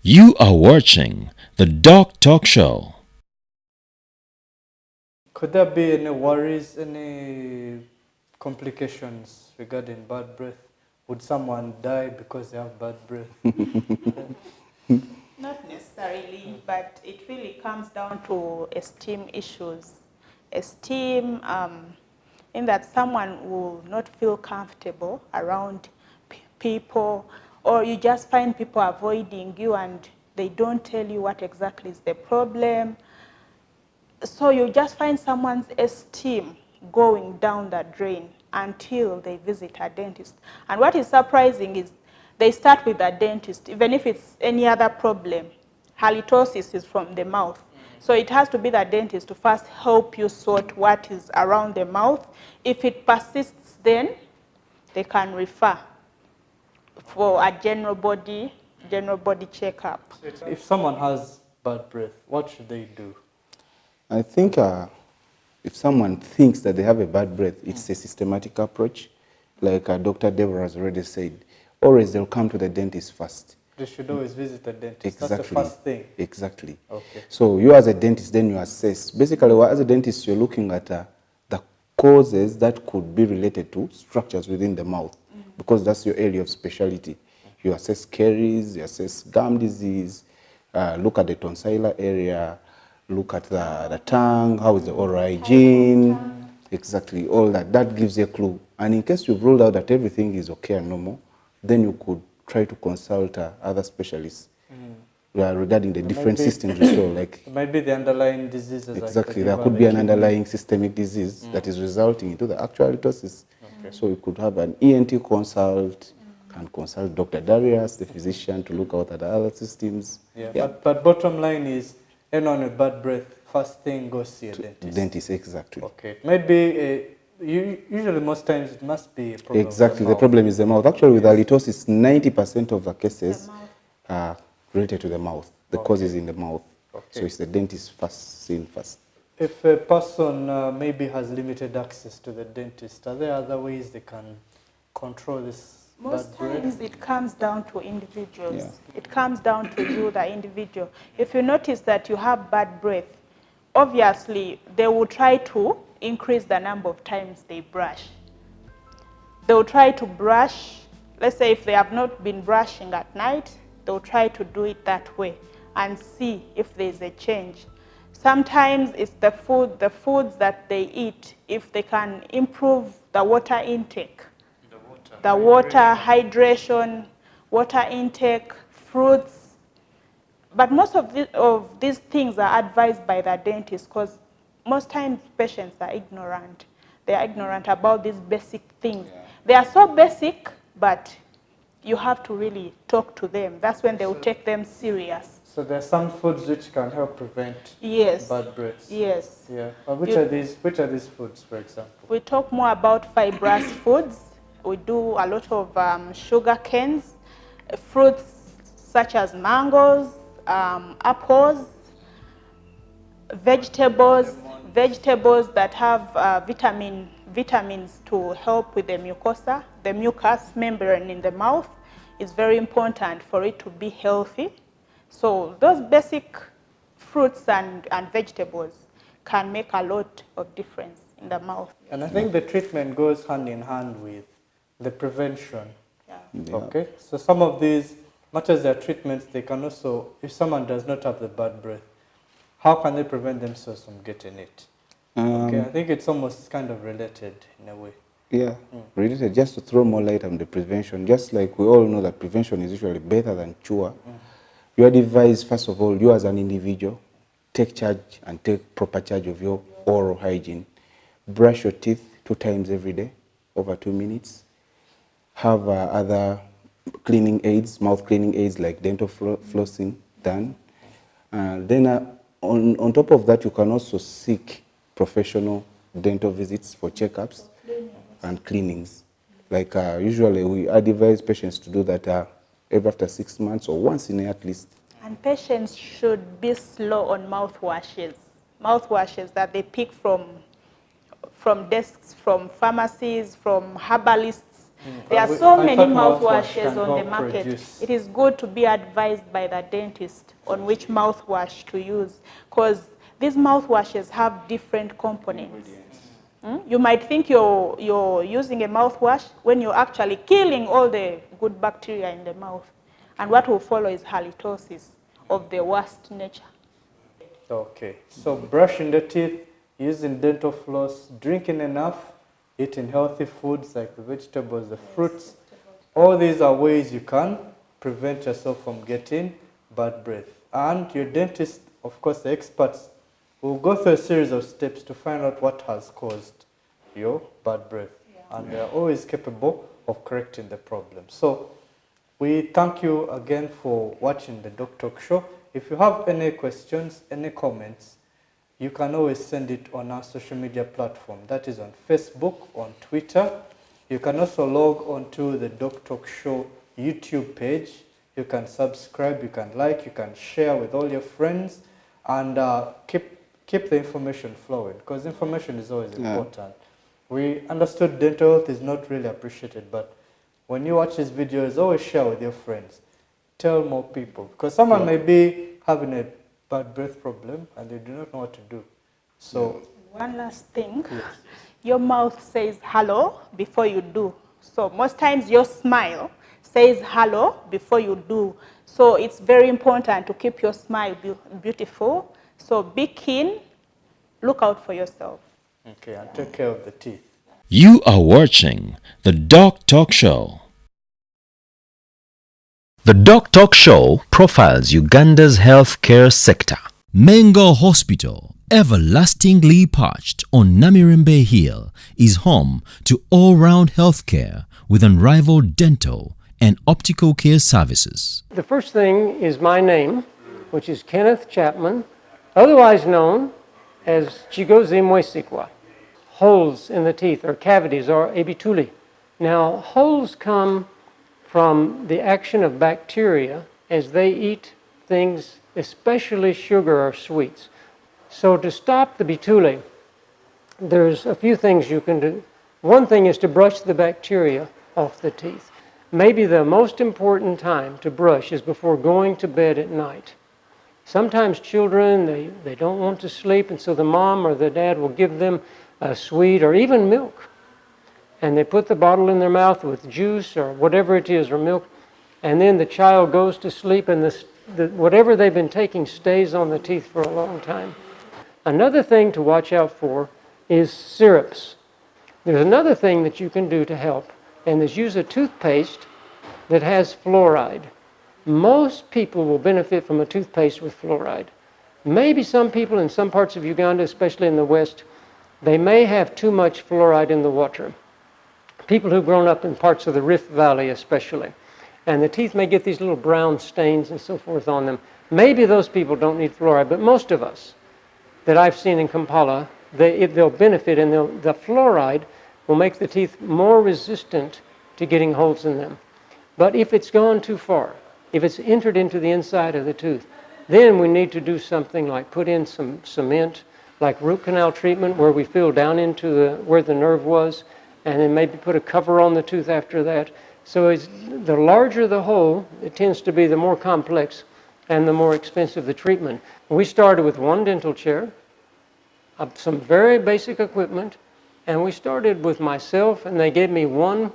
You are watching the Doctalk show. Could there be any worries, any complications regarding bad breath? Would someone die because they have bad breath? Not necessarily, but it really comes down to esteem issues. Esteem, in that someone will not feel comfortable around people, or you just find people avoiding you and they don't tell you what exactly is the problem. So you just find someone's esteem going down the drain until they visit a dentist. And what is surprising is they start with a dentist, even if it's any other problem. Halitosis is from the mouth. So it has to be the dentist to first help you sort what is around the mouth. If it persists, then they can refer for a general body checkup. If someone has bad breath, what should they do? I think if someone thinks that they have a bad breath, it's a systematic approach. Like Dr. Deborah has already said, always they'll come to the dentist first. They should always visit the dentist. Exactly. That's the first thing. Exactly. Okay. So you as a dentist, then you assess. Basically, as a dentist, you're looking at the causes that could be related to structures within the mouth, because that's your area of specialty. You assess caries, you assess gum disease, look at the tonsillar area, look at the tongue, how is the oral hygiene, exactly, all that. That gives you a clue. And in case you've ruled out that everything is okay and normal, then you could try to consult other specialists regarding the different systems you saw. Like, it might be the underlying diseases. exactly, there could be an underlying systemic disease that is resulting into the actual halitosis. Okay. So you could have an ENT consult, and consult Dr. Darius, the physician, to look out at the other systems. Yeah. But bottom line is, anyone with bad breath, first thing, go see a dentist. Dentist, exactly. Okay. Maybe usually most times it must be a problem. Exactly, the problem is the mouth. Actually, with halitosis, 90% of the cases are related to the mouth. The cause is in the mouth. Okay. So it's the dentist first, seen first. If a person maybe has limited access to the dentist, are there other ways they can control this Most bad breath? times it comes down to individuals. Yeah. It comes down to you, the individual. If you notice that you have bad breath, obviously they will try to increase the number of times they brush. They will try to brush, let's say if they have not been brushing at night, they'll try to do it that way and see if there's a change. Sometimes it's the foods that they eat, if they can improve the water intake. The water, hydration, water intake, fruits. But most of these things are advised by the dentist, because most times patients are ignorant. They are ignorant about these basic things. Yeah. They are so basic, but you have to really talk to them. That's when they will take them serious. So there are some foods which can help prevent bad breaths. Yes. Yeah. Which are these foods, for example? We talk more about fibrous foods. We do a lot of sugar canes, fruits such as mangoes, apples, vegetables that have vitamins to help with the mucosa. The mucus membrane in the mouth is very important for it to be healthy. So those basic fruits and vegetables can make a lot of difference in the mouth. And I think the treatment goes hand in hand with the prevention. Yeah. Okay, so some of these, much as their treatments, they can also, if someone does not have the bad breath, how can they prevent themselves from getting it? Okay, I think it's almost kind of related in a way. Yeah, related. Just to throw more light on the prevention, just like we all know that prevention is usually better than cure. You advise, first of all, you as an individual, take charge and take proper charge of your oral hygiene. Brush your teeth 2 times every day, over 2 minutes. Have other cleaning aids, mouth cleaning aids like dental flossing done. Then on top of that, you can also seek professional dental visits for checkups and cleanings. Like usually we advise patients to do that every after 6 months or once in a year at least. And patients should be slow on mouthwashes that they pick from desks, from pharmacies, from herbalists. There are so I many thought mouthwash mouthwashes can on the help market. produce. It is good to be advised by the dentist on which mouthwash to use, because these mouthwashes have different components. You might think you're using a mouthwash when you're actually killing all the good bacteria in the mouth. And what will follow is halitosis of the worst nature. Okay, so brushing the teeth, using dental floss, drinking enough, eating healthy foods like the vegetables, the fruits, all these are ways you can prevent yourself from getting bad breath. And your dentist, of course, the experts, will go through a series of steps to find out what has caused your bad breath. And they are always capable of correcting the problem. So we thank you again for watching the Doctalk show. If you have any questions, any comments, you can always send it on our social media platform. That is on Facebook, on Twitter. You can also log on to the Doctalk show YouTube page. You can subscribe, you can like, you can share with all your friends, and keep the information flowing, because information is always important. We understood dental health is not really appreciated, but when you watch this videos, always share with your friends. Tell more people, because someone may be having a bad breath problem and they do not know what to do. So one last thing, your mouth says hello before you do. So most times your smile says hello before you do. So it's very important to keep your smile beautiful. So be keen, look out for yourself. okay, and take care of the teeth. You are watching the Doctalk Show. The Doctalk Show profiles Uganda's healthcare sector. Mengo Hospital, everlastingly perched on Namirembe Hill, is home to all-round healthcare with unrivaled dental and optical care services. The first thing is my name, which is Kenneth Chapman, otherwise known as Chigozi Mwesikwa. Holes in the teeth, or cavities, or ebituli. Now, holes come from the action of bacteria as they eat things, especially sugar or sweets. So to stop the bituli, there's a few things you can do. One thing is to brush the bacteria off the teeth. Maybe the most important time to brush is before going to bed at night. Sometimes children, they don't want to sleep, and so the mom or the dad will give them a sweet or even milk. And they put the bottle in their mouth with juice or whatever it is, or milk, and then the child goes to sleep, and whatever they've been taking stays on the teeth for a long time. Another thing to watch out for is syrups. There's another thing that you can do to help, and is use a toothpaste that has fluoride. Most people will benefit from a toothpaste with fluoride. Maybe some people in some parts of Uganda, especially in the west, they may have too much fluoride in the water. People who've grown up in parts of the Rift Valley especially. And the teeth may get these little brown stains and so forth on them. Maybe those people don't need fluoride, but most of us that I've seen in Kampala, they'll benefit, and the fluoride will make the teeth more resistant to getting holes in them. But if it's gone too far, if it's entered into the inside of the tooth, then we need to do something like put in some cement, like root canal treatment, where we fill down into where the nerve was, and then maybe put a cover on the tooth after that. So the larger the hole, it tends to be the more complex and the more expensive the treatment. We started with one dental chair, some very basic equipment, and we started with myself, and they gave me one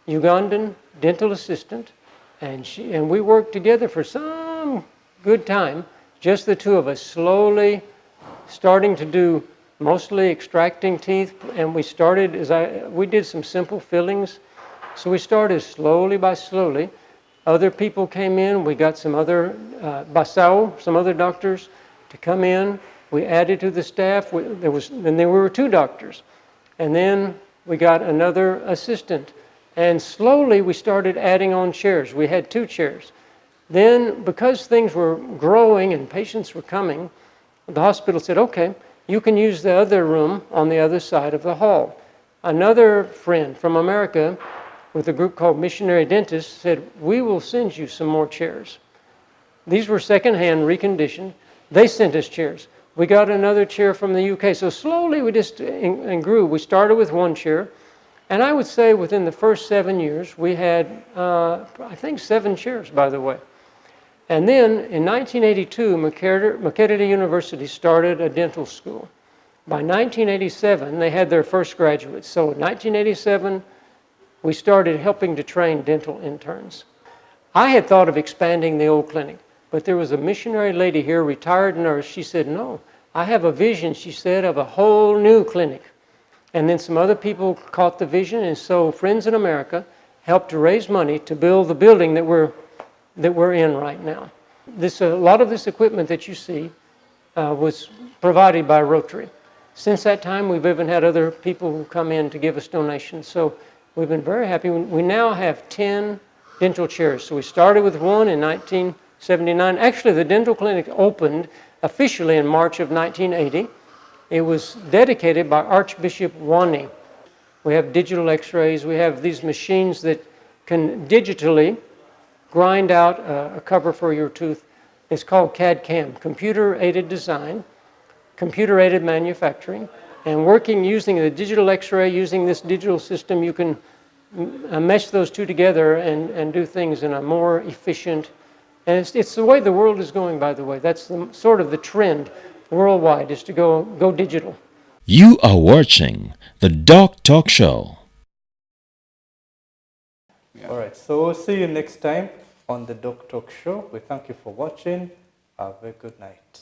Ugandan dental assistant, and we worked together for some good time, just the two of us, slowly starting to do mostly extracting teeth, and we started, we did some simple fillings. So we started slowly by slowly. Other people came in. We got some other, Basao, some other doctors to come in. We added to the staff. There were two doctors. And then we got another assistant. And slowly we started adding on chairs. We had 2 chairs. Then, because things were growing and patients were coming, the hospital said, okay, you can use the other room on the other side of the hall. Another friend from America with a group called Missionary Dentists said, we will send you some more chairs. These were secondhand, reconditioned. They sent us chairs. We got another chair from the UK. So slowly we just grew. We started with 1 chair. And I would say within the first 7 years, we had, I think, 7 chairs, by the way. And then in 1982, Maqueda University started a dental school. By 1987, they had their first graduates. So in 1987, we started helping to train dental interns. I had thought of expanding the old clinic, but there was a missionary lady here, retired nurse. She said, no, I have a vision, she said, of a whole new clinic. And then some other people caught the vision, and so Friends in America helped to raise money to build the building that we're in right now. A lot of this equipment that you see was provided by Rotary. Since that time, we've even had other people who come in to give us donations. So we've been very happy. We now have 10 dental chairs. So we started with one in 1979. Actually, the dental clinic opened officially in March of 1980. It was dedicated by Archbishop Wani. We have digital x-rays. We have these machines that can digitally grind out a cover for your tooth. It's called CAD-CAM, computer-aided design, computer-aided manufacturing, and working using the digital x-ray, using this digital system, you can mesh those two together and do things in a more efficient, and it's the way the world is going, by the way. That's sort of the trend worldwide, is to go digital. You are watching the Doctalk Show. All right, so we'll see you next time on the Doctalk Show. We thank you for watching. Have a good night.